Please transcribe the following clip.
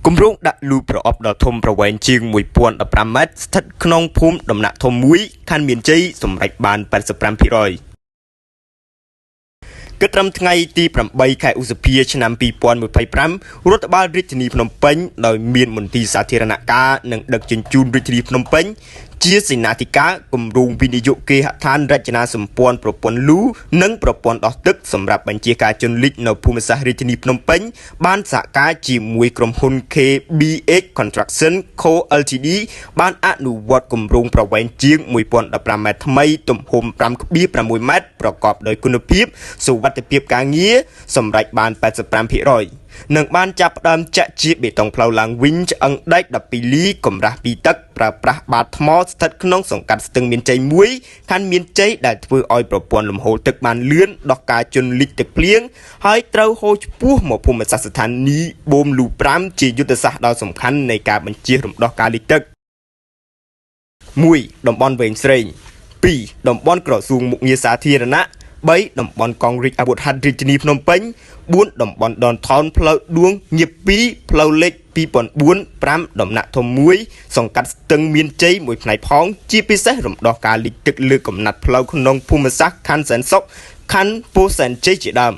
គម្រោងដាក់លូប្រអប់ដ៏ធំប្រវែងជាង 1015 ម៉ែត្រស្ថិតក្នុងភូមិដំណាក់ធំមួយខណ្ឌមានជ័យសម្រេចបាន 85% គិតត្រឹមថ្ងៃទី8 ខែឧសភាឆ្នាំ 2025 រដ្ឋបាលរាជធានីភ្នំពេញដោយមានមន្ទីរសាធារណការនិងដឹកជញ្ជូនរាជធានីភ្នំពេញជាសេនាធិការគម្រោងវិនិយោគគេហដ្ឋានរចនាសម្ព័ន្ធប្រព័ន្ធលូនិងប្រព័ន្ធដោះទឹកសម្រាប់បញ្ជាការជនលិចនៅភូមិសាស្ត្ររាជធានីភ្នំពេញបានសហការជាមួយក្រុមហ៊ុន KBH Construction Co Ltd បានអនុវត្តគម្រោងប្រវែងជាង 1015 ម៉ែត្រថ្មីទំហំ 5.6 ម៉ែត្រប្រកបដោយគុណភាពសុវត្ថិភាពការងារសម្រេចបាន 85% នឹងបានចាប់ផ្ដើមចាក់ជាបេតុងផ្លូវឡើងវិញឆ្អឹងដែក 12 លីកម្រាស់ 2 ទឹកប្រើប្រាស់បាតថ្មស្ថិតក្នុងសង្កាត់ស្ទឹងមានជ័យ 1 ខណ្ឌមានជ័យដែលធ្វើឲ្យប្រព័ន្ធលំហូរទឹកបានលឿនដោះការជន់លិចទឹកភ្លៀងហើយត្រូវហូរឆ្ពោះមកភូមិសាស្ត្រស្ថានីយ៍បូមលូ 5 ជាយុទ្ធសាស្ត្រដ៏សំខាន់នៃការបញ្ជៀសរំដោះការលិចទឹក 1. តំបន់វែងស្រេង 2. តំបន់ក្រសួងមុខងារសាធារណៈ 3. តំបន់កងរាជអាវុធហត្ថរាជធានីភ្នំពេញ 4. តំបន់ដនថនផ្លូវដួងញៀប 2 ផ្លូវលេខ 2004 5 ដំណាក់ធំ 1 សង្កាត់ស្ទឹងមានជ័យមួយផ្នែកផងជាពិសេសរំដោះការលិចទឹកលើកំណាត់ផ្លូវក្នុងភូមិសាស្ត្រខណ្ឌសែនសុខខណ្ឌពោធិ៍សែនជ័យជាដើម